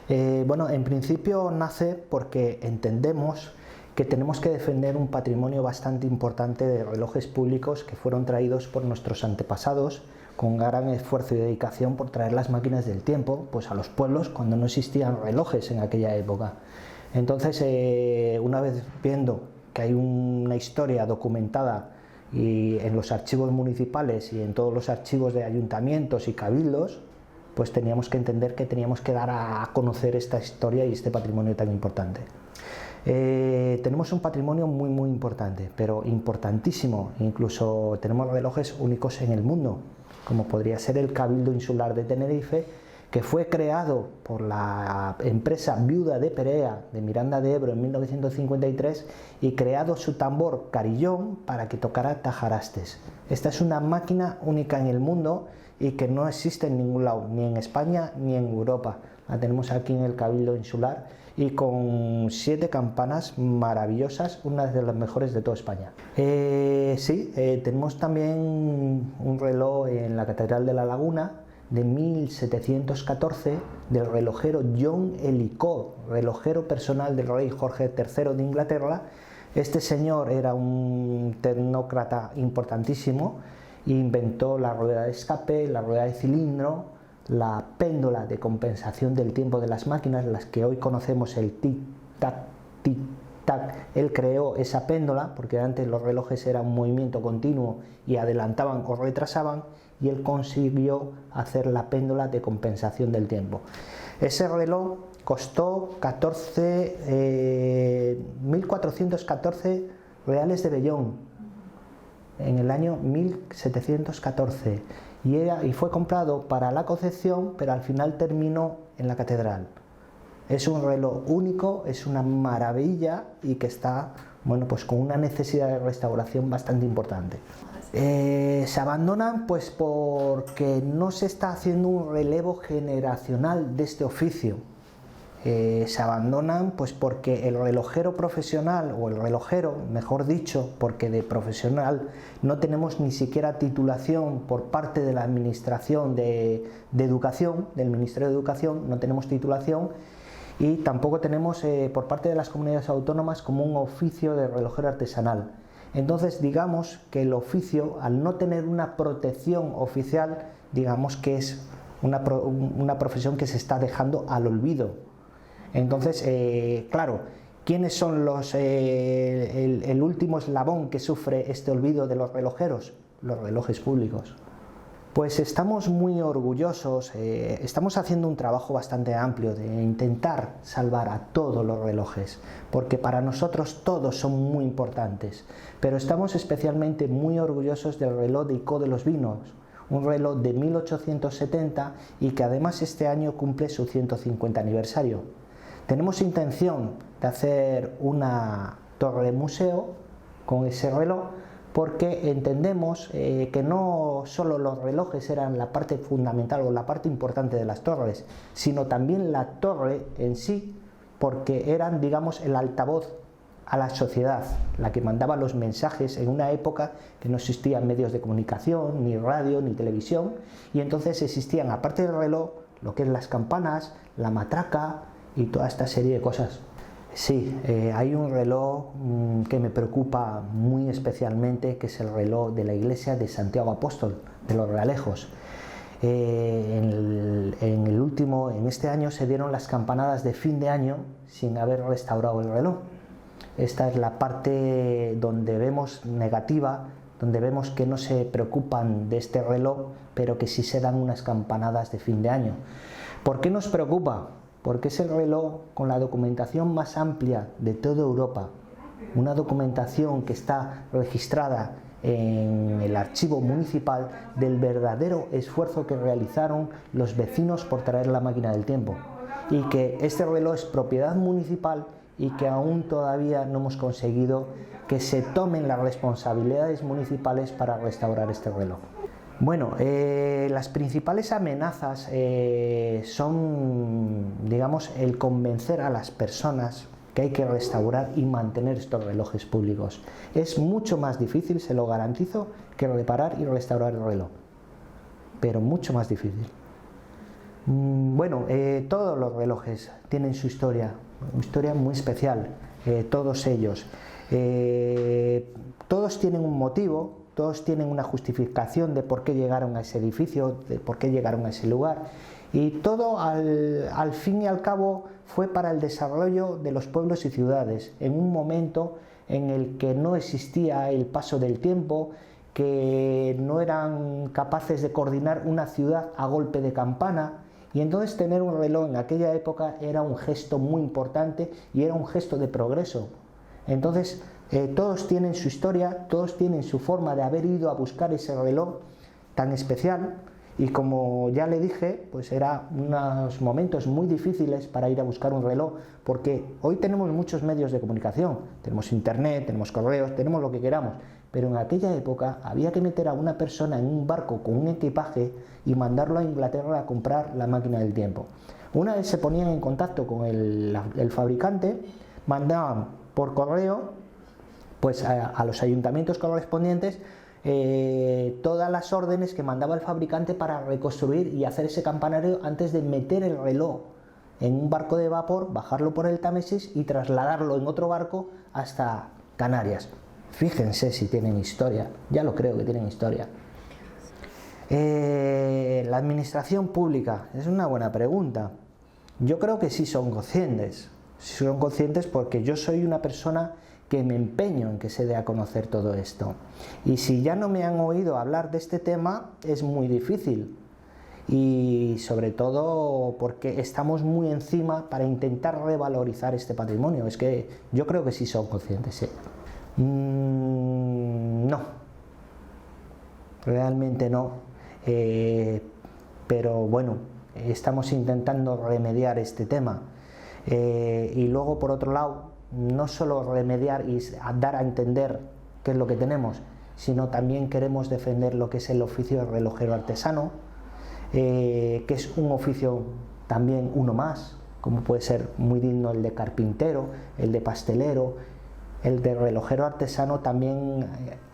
Bueno, en principio nace porque entendemos que tenemos que defender un patrimonio bastante importante de relojes públicos que fueron traídos por nuestros antepasados con gran esfuerzo y dedicación por traer las máquinas del tiempo pues a los pueblos cuando no existían relojes en aquella época. Entonces, una vez viendo que hay una historia documentada y en los archivos municipales y en todos los archivos de ayuntamientos y cabildos, pues teníamos que entender que teníamos que dar a conocer esta historia y este patrimonio tan importante. Tenemos un patrimonio muy importante, pero importantísimo. Incluso tenemos relojes únicos en el mundo, como podría ser el Cabildo Insular de Tenerife, que fue creado por la empresa viuda de Perea de Miranda de Ebro en 1953 y creado su tambor carillón para que tocara tajarastes. Esta es una máquina única en el mundo y que no existe en ningún lado, ni en España ni en Europa. La tenemos aquí en el Cabildo Insular y con 7 campanas maravillosas, una de las mejores de toda España. Tenemos también un reloj en la Catedral de la Laguna de 1714 del relojero John Ellicott, relojero personal del rey Jorge III de Inglaterra. Este señor era un tecnócrata importantísimo, inventó la rueda de escape, la rueda de cilindro, la péndola de compensación del tiempo de las máquinas, las que hoy conocemos el tic-tac, tic-tac. Él creó esa péndola porque antes los relojes eran un movimiento continuo y adelantaban o retrasaban, y él consiguió hacer la péndola de compensación del tiempo. Ese reloj costó 1.414 reales de vellón en el año 1714 y fue comprado para la Concepción, pero al final terminó en la catedral. Es un reloj único, es una maravilla y que está, bueno, pues con una necesidad de restauración bastante importante. Se abandonan pues porque no se está haciendo un relevo generacional de este oficio. Se abandonan pues porque el relojero profesional, o el relojero, mejor dicho, porque de profesional no tenemos ni siquiera titulación por parte de la Administración de Educación, del Ministerio de Educación, no tenemos titulación, y tampoco tenemos por parte de las comunidades autónomas como un oficio de relojero artesanal. Entonces, digamos que el oficio, al no tener una protección oficial, digamos que es una profesión que se está dejando al olvido. Entonces, claro, ¿quiénes son el último eslabón que sufre este olvido de los relojeros? Los relojes públicos. Pues estamos muy orgullosos, estamos haciendo un trabajo bastante amplio de intentar salvar a todos los relojes, porque para nosotros todos son muy importantes, pero estamos especialmente muy orgullosos del reloj de Icó de los Vinos, un reloj de 1870 y que además este año cumple su 150 aniversario. Tenemos intención de hacer una torre museo con ese reloj, porque entendemos que no solo los relojes eran la parte fundamental o la parte importante de las torres, sino también la torre en sí, porque eran, digamos, el altavoz a la sociedad, la que mandaba los mensajes en una época que no existían medios de comunicación, ni radio, ni televisión, y entonces existían, aparte del reloj, lo que es las campanas, la matraca y toda esta serie de cosas. Sí, hay un reloj que me preocupa muy especialmente, que es el reloj de la iglesia de Santiago Apóstol, de los Realejos. En este año se dieron las campanadas de fin de año sin haber restaurado el reloj. Esta es la parte donde vemos negativa, donde vemos que no se preocupan de este reloj, pero que sí se dan unas campanadas de fin de año. ¿Por qué nos preocupa? Porque es el reloj con la documentación más amplia de toda Europa, una documentación que está registrada en el archivo municipal del verdadero esfuerzo que realizaron los vecinos por traer la máquina del tiempo, y que este reloj es propiedad municipal y que aún todavía no hemos conseguido que se tomen las responsabilidades municipales para restaurar este reloj. Bueno, las principales amenazas son, digamos, el convencer a las personas que hay que restaurar y mantener estos relojes públicos. Es mucho más difícil, se lo garantizo, que reparar y restaurar el reloj, pero mucho más difícil. Bueno, todos los relojes tienen su historia, una historia muy especial, todos ellos. Todos tienen un motivo, todos tienen una justificación de por qué llegaron a ese edificio, de por qué llegaron a ese lugar, y todo al fin y al cabo fue para el desarrollo de los pueblos y ciudades, en un momento en el que no existía el paso del tiempo, que no eran capaces de coordinar una ciudad a golpe de campana, y entonces tener un reloj en aquella época era un gesto muy importante y era un gesto de progreso. Entonces todos tienen su historia, todos tienen su forma de haber ido a buscar ese reloj tan especial, y como ya le dije, pues eran unos momentos muy difíciles para ir a buscar un reloj, porque hoy tenemos muchos medios de comunicación, tenemos internet, tenemos correos, tenemos lo que queramos, pero en aquella época había que meter a una persona en un barco con un equipaje y mandarlo a Inglaterra a comprar la máquina del tiempo. Una vez se ponían en contacto con el fabricante, mandaban por correo pues a los ayuntamientos correspondientes todas las órdenes que mandaba el fabricante para reconstruir y hacer ese campanario antes de meter el reloj en un barco de vapor, bajarlo por el Támesis y trasladarlo en otro barco hasta Canarias. Fíjense si tienen historia, ya lo creo que tienen historia. La administración pública, es una buena pregunta. Yo creo que sí son conscientes porque yo soy una persona que me empeño en que se dé a conocer todo esto. Y si ya no me han oído hablar de este tema, es muy difícil. Y sobre todo porque estamos muy encima para intentar revalorizar este patrimonio. Es que yo creo que sí son conscientes, sí. No, realmente no. Pero bueno, estamos intentando remediar este tema. Y luego, por otro lado, no solo remediar y dar a entender qué es lo que tenemos, sino también queremos defender lo que es el oficio de relojero artesano, que es un oficio también uno más, como puede ser muy digno el de carpintero, el de pastelero. El de relojero artesano también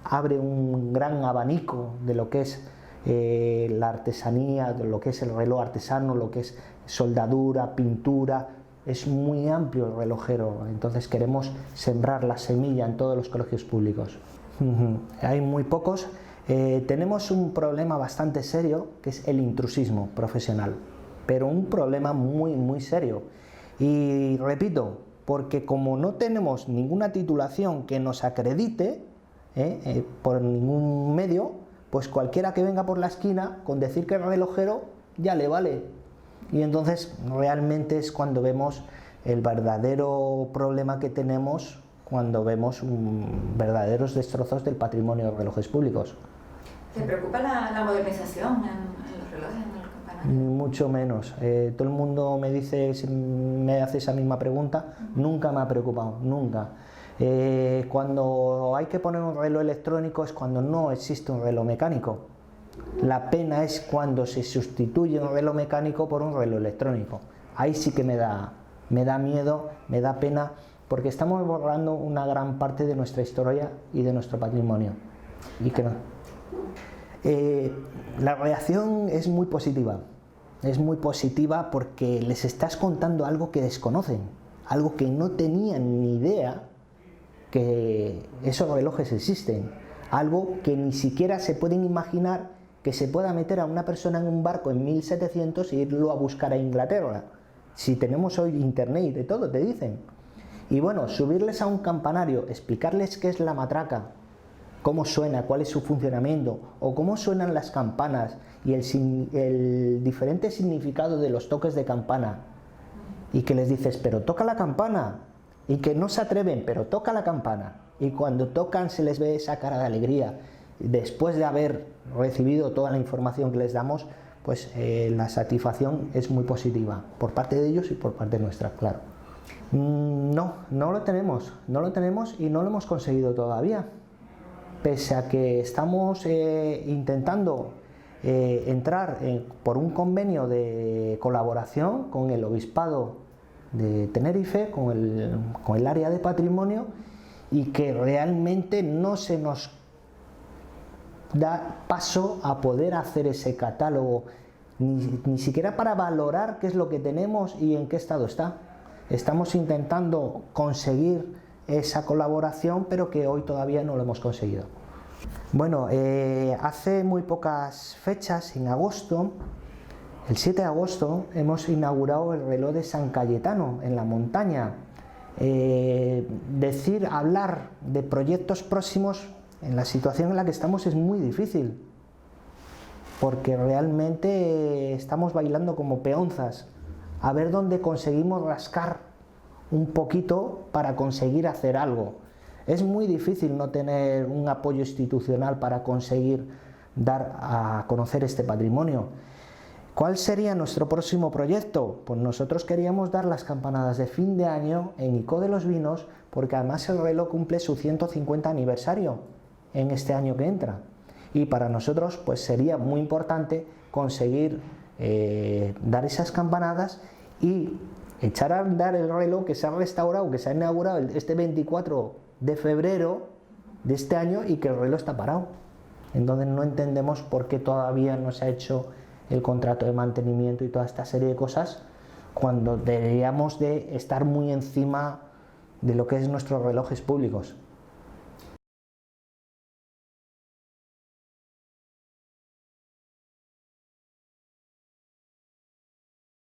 abre un gran abanico de lo que es la artesanía, de lo que es el reloj artesano, lo que es soldadura, pintura. Es muy amplio el relojero, entonces queremos sembrar la semilla en todos los colegios públicos. Hay muy pocos. Tenemos un problema bastante serio, que es el intrusismo profesional, pero un problema muy, muy serio. Y repito, porque como no tenemos ninguna titulación que nos acredite por ningún medio, pues cualquiera que venga por la esquina, con decir que es relojero, ya le vale. Y entonces realmente es cuando vemos el verdadero problema que tenemos, cuando vemos verdaderos destrozos del patrimonio de relojes públicos. ¿Te preocupa la modernización en los relojes, en el campanario? Mucho menos. Todo el mundo me dice, me hace esa misma pregunta, nunca me ha preocupado, nunca. Cuando hay que poner un reloj electrónico es cuando no existe un reloj mecánico. La pena es cuando se sustituye un reloj mecánico por un reloj electrónico. Ahí sí que me da miedo, me da pena, porque estamos borrando una gran parte de nuestra historia y de nuestro patrimonio. Y que no. La reacción es muy positiva porque les estás contando algo que desconocen, algo que no tenían ni idea que esos relojes existen, algo que ni siquiera se pueden imaginar que se pueda meter a una persona en un barco en 1700 e irlo a buscar a Inglaterra. Si tenemos hoy internet y de todo, te dicen. Y bueno, subirles a un campanario, explicarles qué es la matraca, cómo suena, cuál es su funcionamiento, o cómo suenan las campanas y el diferente significado de los toques de campana, y que les dices, pero toca la campana, y que no se atreven, pero toca la campana, y cuando tocan se les ve esa cara de alegría, después de haber recibido toda la información que les damos, pues la satisfacción es muy positiva, por parte de ellos y por parte nuestra, claro. No lo tenemos y no lo hemos conseguido todavía. Pese a que estamos intentando entrar por un convenio de colaboración con el Obispado de Tenerife, con el área de patrimonio, y que realmente no se nos da paso a poder hacer ese catálogo ni siquiera para valorar qué es lo que tenemos y en qué estado está. Estamos intentando conseguir esa colaboración, pero que hoy todavía no lo hemos conseguido. Bueno, hace muy pocas fechas, en agosto, el 7 de agosto, hemos inaugurado el reloj de San Cayetano en la montaña. Hablar de proyectos próximos en la situación en la que estamos es muy difícil, porque realmente estamos bailando como peonzas, a ver dónde conseguimos rascar un poquito para conseguir hacer algo. Es muy difícil no tener un apoyo institucional para conseguir dar a conocer este patrimonio. ¿Cuál sería nuestro próximo proyecto? Pues nosotros queríamos dar las campanadas de fin de año en Icó de los Vinos, porque además el reloj cumple su 150 aniversario en este año que entra. Y para nosotros pues sería muy importante conseguir dar esas campanadas y echar a andar el reloj que se ha restaurado, que se ha inaugurado este 24 de febrero de este año y que el reloj está parado. Entonces no entendemos por qué todavía no se ha hecho el contrato de mantenimiento y toda esta serie de cosas, cuando deberíamos de estar muy encima de lo que es nuestros relojes públicos.